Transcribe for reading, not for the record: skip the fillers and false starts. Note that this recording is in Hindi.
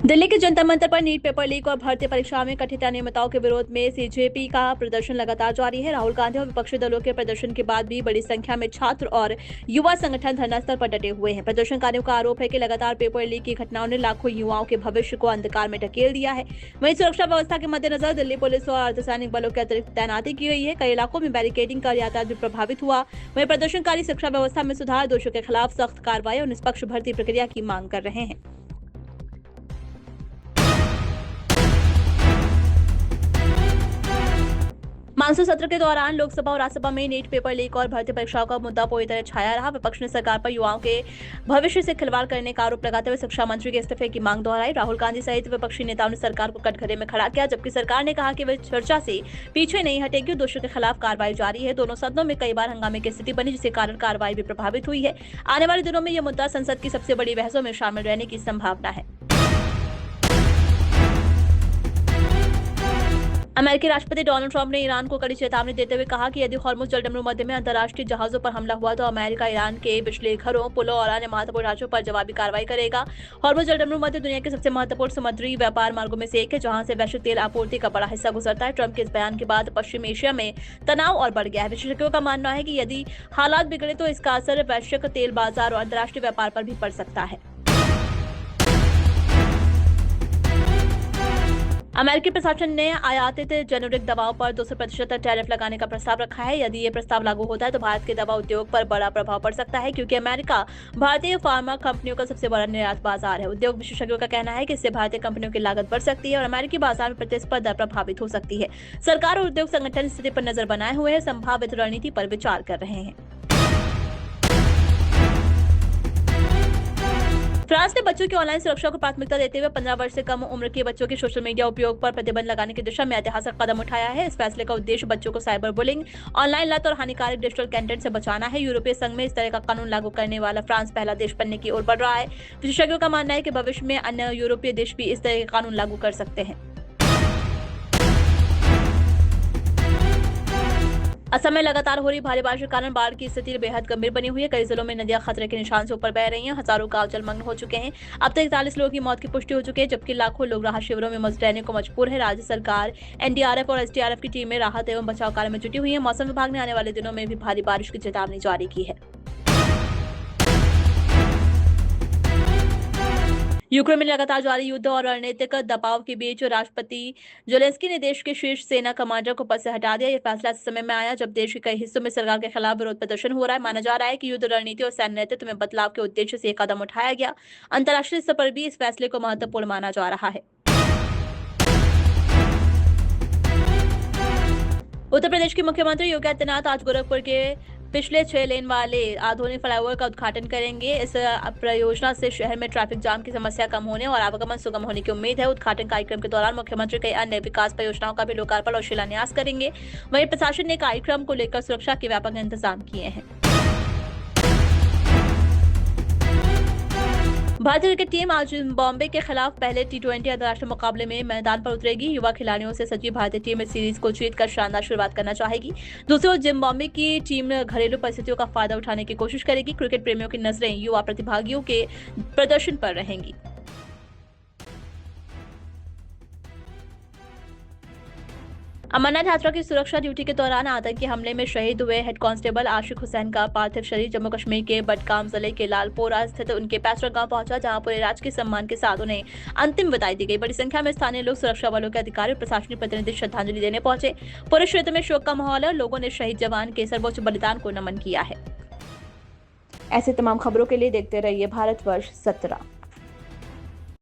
दिल्ली के जंतर मंतर पर नीट पेपर लीक और भर्ती परीक्षा में कथित अनियमितताओं के विरोध में सीजेपी का प्रदर्शन लगातार जारी है। राहुल गांधी और विपक्षी दलों के प्रदर्शन के बाद भी बड़ी संख्या में छात्र और युवा संगठन धरना स्थल पर डटे हुए हैं। प्रदर्शनकारियों का आरोप है कि लगातार पेपर लीक की घटनाओं ने लाखों युवाओं के भविष्य को अंधकार में ढकेल दिया है। वहीं सुरक्षा व्यवस्था के मद्देनजर दिल्ली पुलिस और अर्धसैनिक बलों की अतिरिक्त तैनाती की गई है। कई इलाकों में बैरिकेडिंग कर यातायात भी प्रभावित हुआ। वहीं प्रदर्शनकारी शिक्षा व्यवस्था में सुधार, दोषियों के खिलाफ सख्त कार्रवाई और निष्पक्ष भर्ती प्रक्रिया की मांग कर रहे हैं। मानसून सत्र के दौरान लोकसभा और राज्यसभा में नीट पेपर लीक और भर्ती परीक्षाओं का मुद्दा पूरी तरह छाया रहा। विपक्ष ने सरकार पर युवाओं के भविष्य से खिलवाड़ करने का आरोप लगाते हुए शिक्षा मंत्री के इस्तीफे की मांग दोहराई। राहुल गांधी सहित विपक्षी नेताओं ने सरकार को कटघरे में खड़ा किया, जबकि सरकार ने कहा कि वह चर्चा से पीछे नहीं हटेगी। दोषियों के खिलाफ कार्रवाई जारी है। दोनों सदनों में कई बार हंगामे की स्थिति बनी, जिसके कारण कार्रवाई भी प्रभावित हुई है। आने वाले दिनों में यह मुद्दा संसद की सबसे बड़ी बहसों में शामिल रहने की संभावना है। अमेरिकी राष्ट्रपति डोनाल्ड ट्रंप ने ईरान को कड़ी चेतावनी देते हुए कहा कि यदि हॉर्मुज जलडमरू मध्य में अंतर्राष्ट्रीय जहाजों पर हमला हुआ तो अमेरिका ईरान के बिजली घरों, पुलों और अन्य महत्वपूर्ण ढांचों पर जवाबी कार्रवाई करेगा। हॉर्मुज जलडमरू मध्य दुनिया के सबसे महत्वपूर्ण समुद्री व्यापार मार्गों में से एक है, जहां से वैश्विक तेल आपूर्ति का बड़ा हिस्सा गुजरता है। ट्रंप के इस बयान के बाद पश्चिम एशिया में तनाव और बढ़ गया है। विशेषज्ञों का मानना है कि यदि हालात बिगड़े तो इसका असर वैश्विक तेल बाजार और अंतर्राष्ट्रीय व्यापार पर भी पड़ सकता है। अमेरिकी प्रशासन ने आयातित जेनेरिक दवाओं पर 200% टैरिफ लगाने का प्रस्ताव रखा है। यदि ये प्रस्ताव लागू होता है तो भारत के दवा उद्योग पर बड़ा प्रभाव पड़ सकता है, क्योंकि अमेरिका भारतीय फार्मा कंपनियों का सबसे बड़ा निर्यात बाजार है। उद्योग विशेषज्ञों का कहना है कि इससे भारतीय कंपनियों की लागत बढ़ सकती है और अमेरिकी बाजार में प्रतिस्पर्धा प्रभावित हो सकती है। सरकार और उद्योग संगठन स्थिति पर नजर बनाए हुए हैं, संभावित रणनीति पर विचार कर रहे हैं। फ्रांस ने बच्चों की ऑनलाइन सुरक्षा को प्राथमिकता देते हुए 15 वर्ष से कम उम्र के बच्चों के सोशल मीडिया उपयोग पर प्रतिबंध लगाने की दिशा में ऐतिहासिक कदम उठाया है। इस फैसले का उद्देश्य बच्चों को साइबर बुलिंग, ऑनलाइन लत और हानिकारक डिजिटल कंटेंट से बचाना है। यूरोपीय संघ में इस तरह का कानून लागू करने वाला फ्रांस पहला देश बनने की ओर बढ़ रहा है। विशेषज्ञों का मानना है कि भविष्य में अन्य यूरोपीय देश भी इस तरह के कानून लागू कर सकते हैं। असम में लगातार हो रही भारी बारिश के कारण बाढ़ की स्थिति बेहद गंभीर बनी हुई है। कई जिलों में नदियां खतरे के निशान से ऊपर बह रही हैं। हजारों गांव जलमग्न हो चुके हैं। अब तक 41 लोगों की मौत की पुष्टि हो चुकी है, जबकि लाखों लोग राहत शिविरों में रहने को मजबूर है। राज्य सरकार, एनडीआरएफ और एसडीआरएफ की टीमें राहत एवं बचाव कार्य में जुटी हुई है। मौसम विभाग ने आने वाले दिनों में भी भारी बारिश की चेतावनी जारी की है। यूक्रेन में लगातार जारी युद्ध और रणनीतिक दबाव के बीच राष्ट्रपति ज़ेलेंस्की ने देश के शीर्ष सेना कमांडर को पद से हटा दिया। यह फैसला इस समय में आया जब देश के कई हिस्सों में सरकार के खिलाफ विरोध प्रदर्शन हो रहा है। माना जा रहा है कि युद्ध रणनीति और सैन्य नेतृत्व में बदलाव के उद्देश्य से यह कदम उठाया गया। अंतर्राष्ट्रीय स्तर पर भी इस फैसले को महत्वपूर्ण माना जा रहा है। उत्तर प्रदेश के मुख्यमंत्री योगी आदित्यनाथ आज गोरखपुर के पिछले 6 लेन वाले आधुनिक फ्लाईओवर का उद्घाटन करेंगे। इस परियोजना से शहर में ट्रैफिक जाम की समस्या कम होने और आवागमन सुगम होने की उम्मीद है। उद्घाटन कार्यक्रम के दौरान मुख्यमंत्री कई अन्य विकास परियोजनाओं का भी लोकार्पण और शिलान्यास करेंगे। वहीं प्रशासन ने कार्यक्रम को लेकर सुरक्षा के व्यापक इंतजाम किए हैं। भारतीय क्रिकेट टीम आज बॉम्बे के खिलाफ पहले T20 अंतर्राष्ट्रीय मुकाबले में मैदान पर उतरेगी। युवा खिलाड़ियों से सजी भारतीय टीम इस सीरीज को जीतकर शानदार शुरुआत करना चाहेगी। दूसरी ओर जिम्बाब्वे की टीम घरेलू परिस्थितियों का फायदा उठाने की कोशिश करेगी। क्रिकेट प्रेमियों की नजरें युवा प्रतिभागियों के प्रदर्शन पर रहेंगी। अमरनाथ यात्रा की सुरक्षा ड्यूटी के दौरान आतंकी हमले में शहीद हुए हेड कांस्टेबल आशिक हुसैन का पार्थिव शरीर जम्मू कश्मीर के बडगाम जिले के लालपोरा स्थित उनके पैतृक गांव पहुंचा, जहां पूरे राजकीय सम्मान के साथ उन्हें अंतिम विदाई दी गई। बड़ी संख्या में स्थानीय लोग, सुरक्षा बलों के अधिकारी और प्रशासनिक प्रतिनिधि श्रद्धांजलि देने पहुंचे। पूरे क्षेत्र में शोक का माहौल है और लोगों ने शहीद जवान के सर्वोच्च बलिदान को नमन किया है। ऐसे तमाम खबरों के लिए देखते रहिए भारतवर्ष 17।